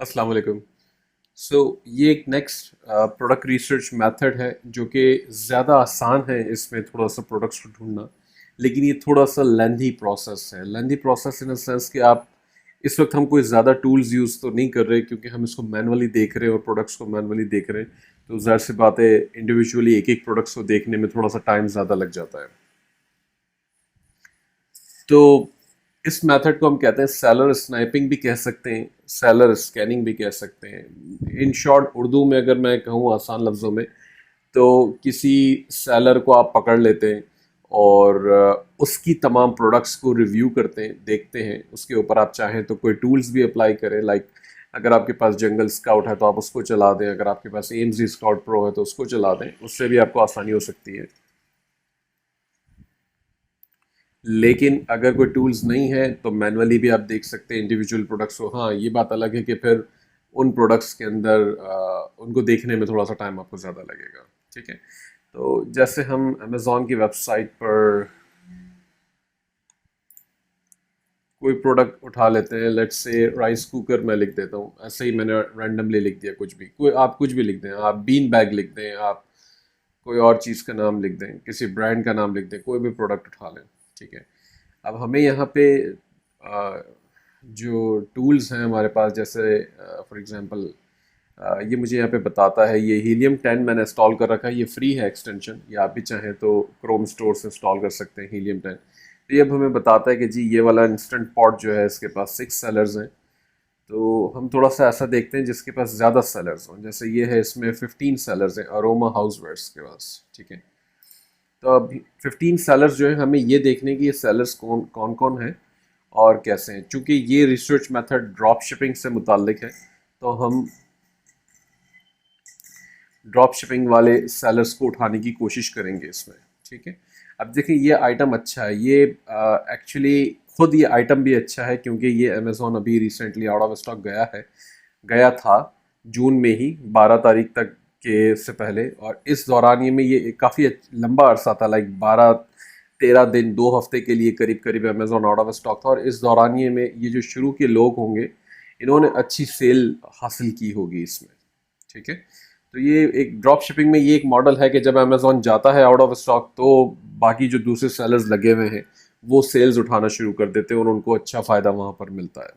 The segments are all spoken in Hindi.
अस्सलाम वालेकुम। सो ये एक नेक्स्ट प्रोडक्ट रिसर्च मेथड है जो कि ज़्यादा आसान है इसमें थोड़ा सा प्रोडक्ट्स को ढूंढना, लेकिन ये थोड़ा सा लेंथी प्रोसेस है। Lengthy process in the sense कि आप इस वक्त हम कोई ज़्यादा टूल्स यूज़ तो नहीं कर रहे क्योंकि हम इसको मैनुअली देख रहे हैं और प्रोडक्ट्स को मैनुअली देख रहे हैं, तो ज़ाहिर सी बात है इंडिविजुअली एक एक प्रोडक्ट्स को देखने में थोड़ा सा टाइम ज़्यादा लग जाता है। तो इस मेथड को हम कहते हैं सेलर स्नाइपिंग भी कह सकते हैं, सेलर स्कैनिंग भी कह सकते हैं। इन शॉर्ट उर्दू में अगर मैं कहूँ आसान लफ्ज़ों में, तो किसी सेलर को आप पकड़ लेते हैं और उसकी तमाम प्रोडक्ट्स को रिव्यू करते हैं, देखते हैं। उसके ऊपर आप चाहें तो कोई टूल्स भी अप्लाई करें, लाइक अगर आपके पास जंगल स्काउट है तो आप उसको चला दें, अगर आपके पास एम्स स्काउट प्रो है तो उसको चला दें, उससे भी आपको आसानी हो सकती है। लेकिन अगर कोई टूल्स नहीं है तो मैनुअली भी आप देख सकते हैं इंडिविजुअल प्रोडक्ट्स को। हाँ, ये बात अलग है कि फिर उन प्रोडक्ट्स के अंदर उनको देखने में थोड़ा सा टाइम आपको ज़्यादा लगेगा। ठीक है, तो जैसे हम अमेज़ॉन की वेबसाइट पर कोई प्रोडक्ट उठा लेते हैं, लेट्स से राइस कुकर मैं लिख देता हूँ, ऐसे ही मैंने रैंडमली लिख दिया कुछ भी, कोई आप कुछ भी लिख दें, आप बीन बैग लिख दें, आप कोई और चीज़ का नाम लिख दें, किसी ब्रांड का नाम लिख दें, कोई भी प्रोडक्ट उठा लें। ठीक है, अब हमें यहाँ पे अ, जो टूल्स हैं हमारे पास, जैसे फॉर एग्जांपल ये मुझे यहाँ पे बताता है, ये हीलियम 10 मैंने इंस्टॉल कर रखा है, ये फ्री है एक्सटेंशन, या आप भी चाहें तो क्रोम स्टोर से इंस्टॉल कर सकते हैं हीलियम 10। तो ये अब हमें बताता है कि जी ये वाला इंस्टेंट पॉट जो है इसके पास 6 सेलर्स हैं। तो हम थोड़ा सा ऐसा देखते हैं जिसके पास ज़्यादा सेलर्स हों, जैसे ये है, इसमें 15 सेलर्स हैं अरोमा हाउसवेयर्स के पास। ठीक है, तो अब 15 सेलर्स जो है, हमें ये देखने की ये सेलर्स कौन कौन कौन है और कैसे हैं। चूंकि ये रिसर्च मेथड ड्रॉप शिपिंग से मुतालिक है, तो हम ड्रॉप शिपिंग वाले सेलर्स को उठाने की कोशिश करेंगे इसमें। ठीक है, अब देखिए ये आइटम अच्छा है, ये एक्चुअली खुद ये आइटम भी अच्छा है क्योंकि ये अमेज़ॉन अभी रिसेंटली आउट ऑफ स्टॉक गया था जून में ही, 12 तारीख तक के से पहले। और इस दौरान ये काफ़ी लंबा अरसा था, लाइक 12-13 दिन, 2 हफ्ते के लिए करीब करीब अमेज़ॉन आउट ऑफ स्टॉक था। और इस दौरान में ये जो शुरू के लोग होंगे, इन्होंने अच्छी सेल हासिल की होगी इसमें। ठीक है, तो ये एक ड्रॉप शिपिंग में ये एक मॉडल है कि जब अमेज़ॉन जाता है आउट ऑफ स्टॉक, तो बाकी जो दूसरे सेलर्स लगे हुए हैं वो सेल्स उठाना शुरू कर देते हैं और उनको अच्छा फ़ायदा वहाँ पर मिलता है।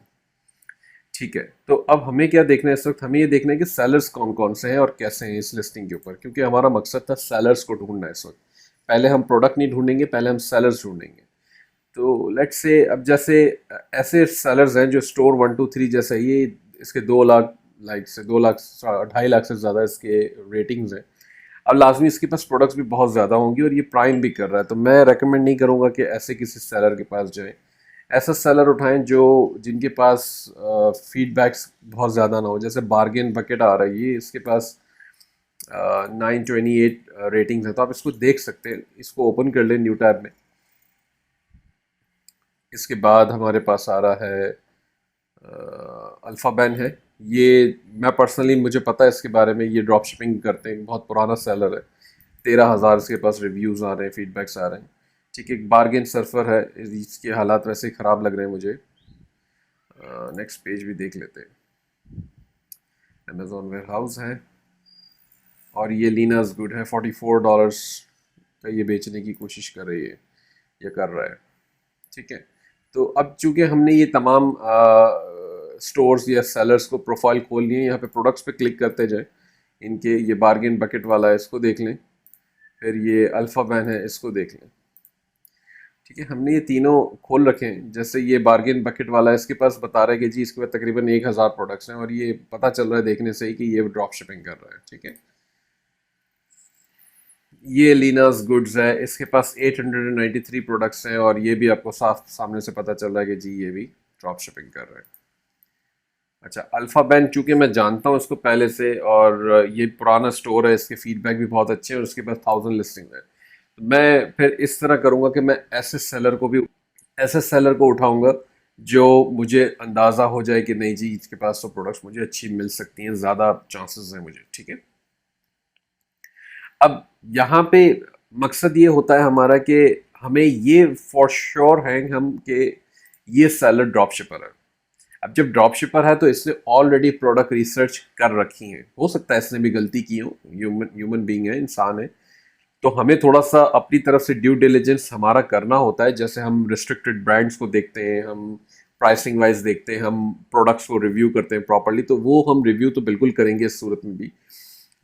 ठीक है, तो अब हमें क्या देखना है इस वक्त, हमें ये देखना है कि सेलर्स कौन कौन से हैं और कैसे हैं इस लिस्टिंग के ऊपर, क्योंकि हमारा मकसद था सेलर्स को ढूंढना है इस वक्त। पहले हम प्रोडक्ट नहीं ढूंढेंगे, पहले हम सेलर्स ढूंढेंगे। तो लेट्स से अब जैसे ऐसे सेलर्स हैं जो स्टोर 1 2 3 जैसे ये, इसके 2 लाख लाइक से 2 लाख 2.5 लाख से ज़्यादा इसके रेटिंग्स हैं। अब लाजमी इसके पास प्रोडक्ट्स भी बहुत ज़्यादा होंगी और ये प्राइम भी कर रहा है, तो मैं रेकमेंड नहीं करूँगा कि ऐसे किसी सेलर के पास जाएं। ऐसा सेलर उठाएं जो जिनके पास फीडबैक्स बहुत ज़्यादा ना हो। जैसे बार्गेन बकेट आ रहा है, ये इसके पास 928 रेटिंग्स है, तो आप इसको देख सकते हैं, इसको ओपन कर लें न्यू टैब में। इसके बाद हमारे पास आ रहा है अल्फ़ा बैन है। ये मैं पर्सनली, मुझे पता है इसके बारे में, ये ड्रॉप शिपिंग करते हैं, बहुत पुराना सेलर है। 13,000 इसके पास रिव्यूज़ आ रहे हैं, फीडबैक्स आ रहे हैं। ठीक है, एक बार्गेन सर्फर है, इसके हालात वैसे ही ख़राब लग रहे हैं मुझे। नेक्स्ट पेज भी देख लेते हैं। अमेज़ॉन वेयर हाउस है और ये लीनास गुड है, $44 का ये बेचने की कोशिश कर रही है, ये कर रहा है। ठीक है, तो अब चूंकि हमने ये तमाम स्टोर्स या सेलर्स को प्रोफाइल खोल लिए, यहाँ पे प्रोडक्ट्स पे क्लिक करते जाएं। इनके ये बार्गेन बकेट वाला है, इसको देख लें। फिर ये अल्फ़ा बैन है, इसको देख लें। ठीक है, हमने ये तीनों खोल रखे हैं। जैसे ये बार्गेन बकेट वाला है, इसके पास बता रहा है कि जी इसके पास तकरीबन 1,000 प्रोडक्ट्स हैं, और ये पता चल रहा है देखने से ही कि ये ड्रॉप शिपिंग कर रहा है। ठीक है, ये लीनास गुड्स है, इसके पास 893 प्रोडक्ट्स हैं और ये भी आपको साफ सामने से पता चल रहा है कि जी ये भी ड्रॉप शिपिंग कर रहा है। अच्छा, अल्फ़ा बैंक चूंकि मैं जानता हूँ इसको पहले से, और ये पुराना स्टोर है, इसके फीडबैक भी बहुत अच्छे हैं और उसके पास 1000 लिस्टिंग है, तो मैं फिर इस तरह करूँगा कि मैं ऐसे सेलर को उठाऊंगा जो मुझे अंदाज़ा हो जाए कि नहीं जी इसके पास तो प्रोडक्ट्स मुझे अच्छी मिल सकती हैं, ज़्यादा चांसेस हैं मुझे। ठीक है, अब यहाँ पे मकसद ये होता है हमारा कि हमें ये फॉर श्योर है हम कि ये सेलर ड्रॉप शिपर है। अब जब ड्रॉप शिपर है तो इसने ऑलरेडी प्रोडक्ट रिसर्च कर रखी है, हो सकता है इसने भी गलती की हो, ह्यूमन ह्यूमन बीइंग है, इंसान है, तो हमें थोड़ा सा अपनी तरफ से ड्यू डिलिजेंस हमारा करना होता है। जैसे हम रिस्ट्रिक्टेड ब्रांड्स को देखते हैं, हम प्राइसिंग वाइज देखते हैं, हम प्रोडक्ट्स को रिव्यू करते हैं प्रॉपर्ली, तो वो हम रिव्यू तो बिल्कुल करेंगे इस सूरत में भी।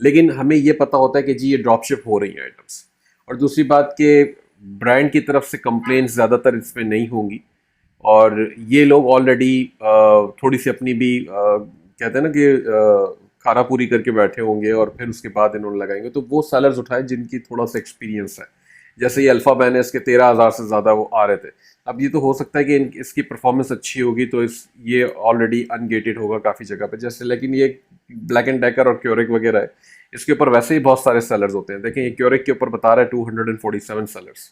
लेकिन हमें ये पता होता है कि जी ये ड्रॉप शिप हो रही है आइटम्स। और दूसरी बात कि ब्रांड की तरफ से कंप्लेंट्स ज़्यादातर इसमें नहीं होंगी, और ये लोग ऑलरेडी थोड़ी सी अपनी भी कहते हैं ना कि खाना पूरी करके बैठे होंगे और फिर उसके बाद इन्होंने लगाएंगे, तो वो सेलर्स उठाए जिनकी थोड़ा सा एक्सपीरियंस है। जैसे ये अल्फा बैन है, इसके 13,000 से ज़्यादा वो आ रहे थे। अब ये तो हो सकता है कि इसकी परफॉर्मेंस अच्छी होगी, तो इस ये ऑलरेडी अनगेटेड होगा काफ़ी जगह पे जैसे, लेकिन ये ब्लैक एंड डेकर और क्योरिक वगैरह है, इसके ऊपर वैसे ही बहुत सारे सेलर्स होते हैं। देखें ये क्योरिक के ऊपर बता रहा है 247 सेलर्स,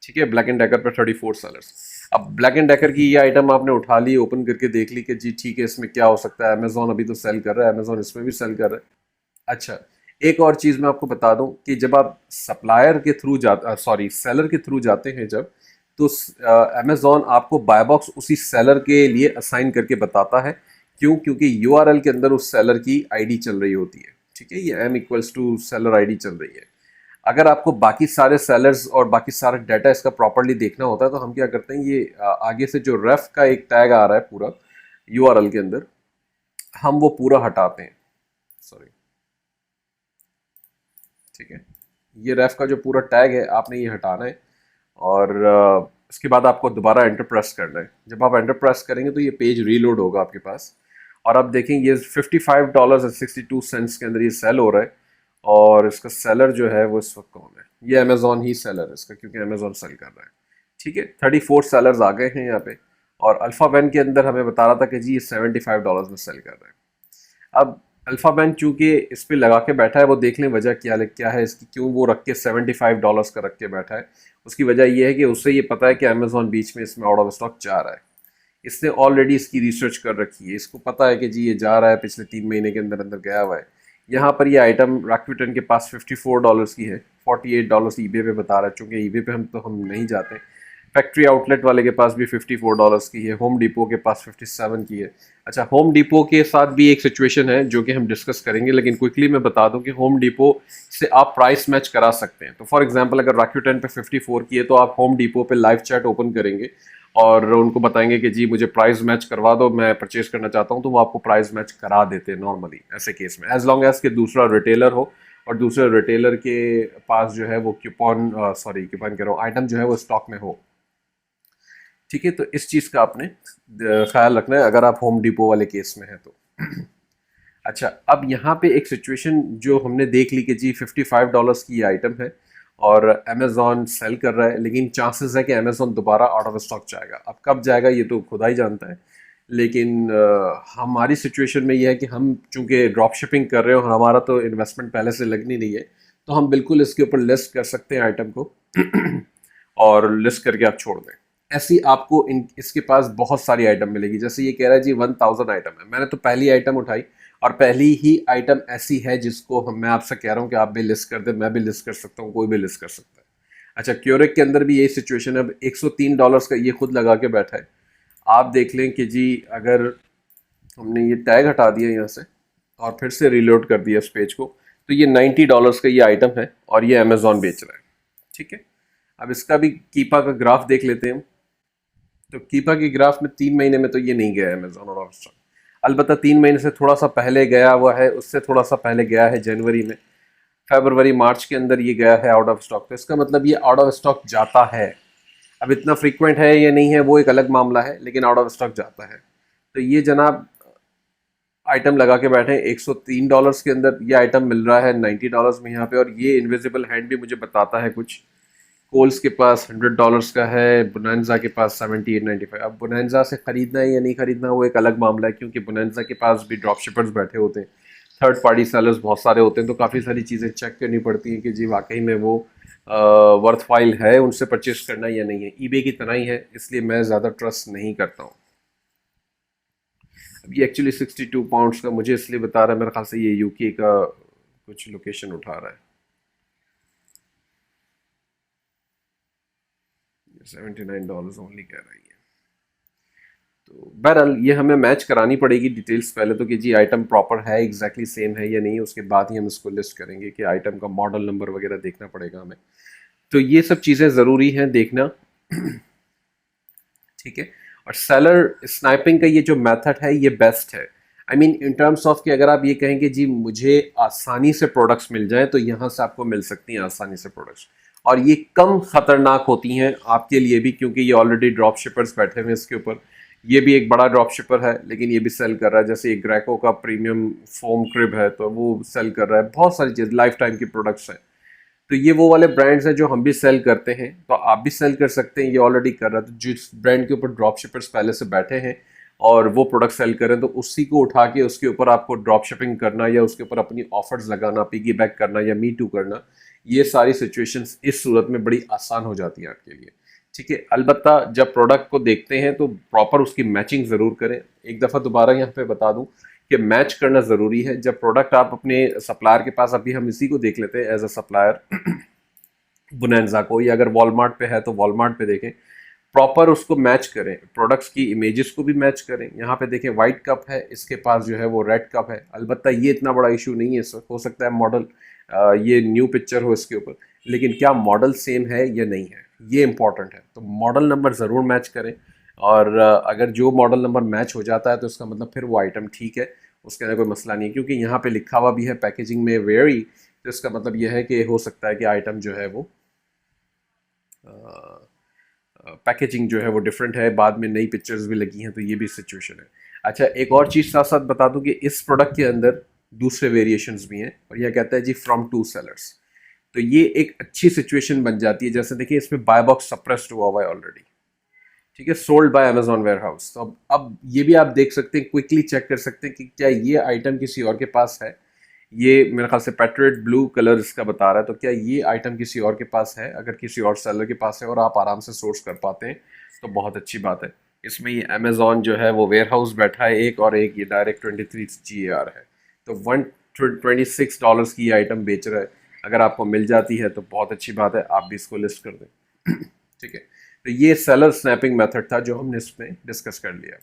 ठीक है, ब्लैक एंड डेकर पर 34 सेलर्स। अब ब्लैक एंड डेकर की ये आइटम आपने उठा ली, ओपन करके देख ली कि जी ठीक है इसमें क्या हो सकता है, अमेजोन अभी तो सेल कर रहा है, अमेजोन इसमें भी सेल कर रहा है। अच्छा, एक और चीज़ मैं आपको बता दूं कि जब आप सप्लायर के थ्रू जाते, सॉरी सेलर के थ्रू जाते हैं जब, तो अमेजोन आपको बाय बॉक्स उसी सेलर के लिए असाइन करके बताता है। क्यों? क्योंकि यूआरएल के अंदर उस सेलर की आईडी चल रही होती है, ठीक है, ये M equals to seller ID चल रही है। अगर आपको बाकी सारे सेलर्स और बाकी सारा डाटा इसका प्रॉपर्ली देखना होता है, तो हम क्या करते हैं, ये आगे से जो रेफ का एक टैग आ रहा है पूरा यूआरएल के अंदर, हम वो पूरा हटाते हैं, सॉरी, ठीक है, ये रेफ का जो पूरा टैग है आपने ये हटाना है। और इसके बाद आपको दोबारा एंटर प्रेस करना है। जब आप एंटर प्रेस करेंगे तो ये पेज रीलोड होगा आपके पास, और आप देखेंगे ये $55.62 के अंदर ये सेल हो रहा है। और इसका सेलर जो है वो इस वक्त कौन है, ये अमेजोन ही सेलर है इसका, क्योंकि अमेजोन सेल कर रहा है, ठीक है। 34 सेलर्स आ गए हैं यहाँ पे, और अल्फा बैन के अंदर हमें बता रहा था कि जी ये $75 में सेल कर रहा है। अब अल्फा बैंक चूंकि इस पे लगा के बैठा है, वो देख लें वजह क्या है इसकी, क्यों वो रख के $75 का रख के बैठा है। उसकी वजह यह है कि उससे ये पता है कि अमेजोन बीच में इसमें आउट ऑफ स्टॉक जा रहा है। इसने ऑलरेडी इसकी रिसर्च कर रखी है, इसको पता है कि जी ये जा रहा है, पिछले 3 महीने के अंदर अंदर गया हुआ है। यहाँ पर ये आइटम रॉकविटन के पास $54 की है, $48 ईबे पे बता रहा है, चूंकि ईबे पे हम नहीं जाते। फैक्ट्री आउटलेट वाले के पास भी $54 की है, होम डिपो के पास 57 की है। अच्छा, होम डिपो के साथ भी एक सिचुएशन है जो कि हम डिस्कस करेंगे, लेकिन क्विकली मैं बता दूं कि होम डिपो से आप प्राइस मैच करा सकते हैं। तो फॉर एग्जांपल अगर रॉकविटन पे 54 की है, तो आप होम डिपो पे लाइव चैट ओपन करेंगे और उनको बताएंगे कि जी मुझे प्राइस मैच करवा दो, मैं परचेज करना चाहता हूं, तो वो आपको प्राइस मैच करा देते हैं नॉर्मली ऐसे केस में, एज लॉन्ग एज के दूसरा रिटेलर हो और दूसरे रिटेलर के पास जो है वो क्यूपॉन, सॉरी क्यूपॉन कह रहा हूँ, आइटम जो है वो स्टॉक में हो, ठीक है। तो इस चीज़ का आपने ख्याल रखना है अगर आप होम डिपो वाले केस में है तो। अच्छा, अब यहाँ पे एक सिचुएशन जो हमने देख ली कि जी $55 की ये आइटम है और अमेजोन सेल कर रहा है, लेकिन चांसेस है कि अमेजोन दोबारा आउट ऑफ स्टॉक जाएगा। अब कब जाएगा ये तो खुदा ही जानता है, लेकिन हमारी सिचुएशन में ये है कि हम चूंकि ड्रॉप शिपिंग कर रहे हो और हमारा तो इन्वेस्टमेंट पहले से लगनी नहीं है, तो हम बिल्कुल इसके ऊपर लिस्ट कर सकते हैं आइटम को और लिस्ट करके आप छोड़ दें। ऐसी आपको इसके पास बहुत सारी आइटम मिलेगी। जैसे ये कह रहा है जी 1000 आइटम है, मैंने तो पहली आइटम उठाई और पहली ही आइटम ऐसी है जिसको मैं आपसे कह रहा हूँ कि आप भी लिस्ट कर दे, मैं भी लिस्ट कर सकता हूँ, कोई भी लिस्ट कर सकता है। अच्छा, क्यूरिक के अंदर भी यही सिचुएशन है। अब $103 का ये खुद लगा के बैठा है। आप देख लें कि जी अगर हमने ये टैग हटा दिया यहाँ से और फिर से रिलोड कर दिया इस पेज को, तो ये $90 का ये आइटम है और ये अमेजोन बेच रहा है, ठीक है। अब इसका भी कीपा का ग्राफ देख लेते हैं हम। तो कीपा के ग्राफ में 3 महीने में तो ये नहीं गया है अमेजोन और हॉटस्टार। अलबत्ता 3 महीने से थोड़ा सा पहले गया हुआ है, उससे थोड़ा सा पहले गया है जनवरी में, फरवरी मार्च के अंदर ये गया है आउट ऑफ स्टॉक। तो इसका मतलब ये आउट ऑफ स्टॉक जाता है। अब इतना फ्रीक्वेंट है या नहीं है वो एक अलग मामला है, लेकिन आउट ऑफ स्टॉक जाता है। तो ये जनाब आइटम लगा के बैठे हैं $103 के अंदर, ये आइटम मिल रहा है $90 में यहाँ पे। और ये इनविजिबल हैंड भी मुझे बताता है कुछ। कोल्स के पास $100 का है, बोनांजा के पास 78.95। अब बोनांजा से खरीदना है या नहीं खरीदना वो एक अलग मामला है, क्योंकि बोनांजा के पास भी ड्रॉप शिपर्स बैठे होते हैं, थर्ड पार्टी सेलर्स बहुत सारे होते हैं, तो काफ़ी सारी चीज़ें चेक करनी पड़ती हैं कि जी वाकई में वो वर्थ फाइल है उनसे परचेस करना या नहीं है। ईबे की तरह ही है, इसलिए मैं ज़्यादा ट्रस्ट नहीं करता हूँ। अब ये एक्चुअली 62 पाउंड्स का मुझे इसलिए बता रहा है, मेरे ख्याल से ये यूके का कुछ लोकेशन उठा रहा है। $79 ओनली कह रही है। तो बहरहाल ये हमें मैच करानी पड़ेगी डिटेल्स पहले तो कि जी आइटम प्रॉपर है, एग्जैक्टली सेम है या नहीं, उसके बाद ही हम इसको लिस्ट करेंगे कि आइटम का मॉडल नंबर वगैरह देखना पड़ेगा हमें। तो ये सब चीज़ें ज़रूरी हैं देखना। ठीक है। और सेलर स्नाइपिंग का ये जो मेथड है ये बेस्ट है। I mean in terms of कि अगर आप ये कहेंगे जी मुझे आसानी से प्रोडक्ट्स मिल जाएं तो यहाँ से आपको मिल सकती हैं आसानी से प्रोडक्ट्स, और ये कम खतरनाक होती हैं आपके लिए भी क्योंकि ये ऑलरेडी ड्रॉप शिपर्स बैठे हुए हैं इसके ऊपर। ये भी एक बड़ा ड्रॉप शिपर है लेकिन ये भी सेल कर रहा है, जैसे एक ग्रेको का प्रीमियम फोम क्रिब है तो वो सेल कर रहा है, बहुत सारी चीज़ लाइफ टाइम की प्रोडक्ट्स हैं। तो ये वो वाले ब्रांड्स हैं जो हम भी सेल करते हैं, तो आप भी सेल कर सकते हैं, ये ऑलरेडी कर रहा है। तो जिस ब्रांड के ऊपर ड्रॉप शिपर्स पहले से बैठे हैं और वो प्रोडक्ट सेल करें तो उसी को उठा के उसके ऊपर आपको ड्रॉप शिपिंग करना या उसके ऊपर अपनी ऑफर्स लगाना, पिगी बैक करना या मी टू करना, ये सारी सिचुएशंस इस सूरत में बड़ी आसान हो जाती हैं आपके लिए। ठीक है। अलबत्ता जब प्रोडक्ट को देखते हैं तो प्रॉपर उसकी मैचिंग ज़रूर करें। एक दफ़ा दोबारा यहाँ पे बता दूं कि मैच करना ज़रूरी है। जब प्रोडक्ट आप अपने सप्लायर के पास, अभी हम इसी को देख लेते हैं एज अ सप्लायर बुनैन्जा को, या अगर वॉलमार्ट पे है तो वॉलमार्ट पे देखें, प्रॉपर उसको मैच करें, प्रोडक्ट्स की इमेजेस को भी मैच करें। यहाँ पे देखें वाइट कप है, इसके पास जो है वो रेड कप है। अलबत्ता ये इतना बड़ा इशू नहीं है सर, हो सकता है मॉडल ये न्यू पिक्चर हो इसके ऊपर, लेकिन क्या मॉडल सेम है या नहीं है ये इंपॉर्टेंट है। तो मॉडल नंबर ज़रूर मैच करें, और अगर जो मॉडल नंबर मैच हो जाता है तो उसका मतलब फिर वो आइटम ठीक है, उसके अंदर कोई मसला नहीं है। क्योंकि यहाँ पे लिखा हुआ भी है पैकेजिंग में वेरी, तो इसका मतलब यह है कि हो सकता है कि आइटम जो है वो पैकेजिंग जो है वो डिफरेंट है, बाद में नई पिक्चर्स भी लगी हैं, तो ये भी सिचुएशन है। अच्छा, एक और चीज़ साथ साथ बता दूं कि इस प्रोडक्ट के अंदर दूसरे वेरिएशंस भी हैं, और यह कहता है जी फ्रॉम टू सेलर्स। तो ये एक अच्छी सिचुएशन बन जाती है। जैसे देखिए इसमें बाय बॉक्स सप्रेस्ड हुआ हुआ है ऑलरेडी, ठीक है, sold by Amazon warehouse. तो अब ये भी आप देख सकते हैं, क्विकली चेक कर सकते हैं कि क्या ये आइटम किसी और के पास है। ये मेरे ख्याल से पेट्रोट ब्लू कलर इसका बता रहा है, तो क्या ये आइटम किसी और के पास है? अगर किसी और सेलर के पास है और आप आराम से सोर्स कर पाते हैं तो बहुत अच्छी बात है। इसमें ये अमेजॉन जो है वो वेयर हाउस बैठा है एक, और एक ये डायरेक्ट 23 GAR है, तो $126 की ये आइटम बेच रहा है। अगर आपको मिल जाती है तो बहुत अच्छी बात है, आप भी इसको लिस्ट कर दें। ठीक है। तो ये सेलर स्नैपिंग मेथड था जो हमने इसमें डिस्कस कर लिया।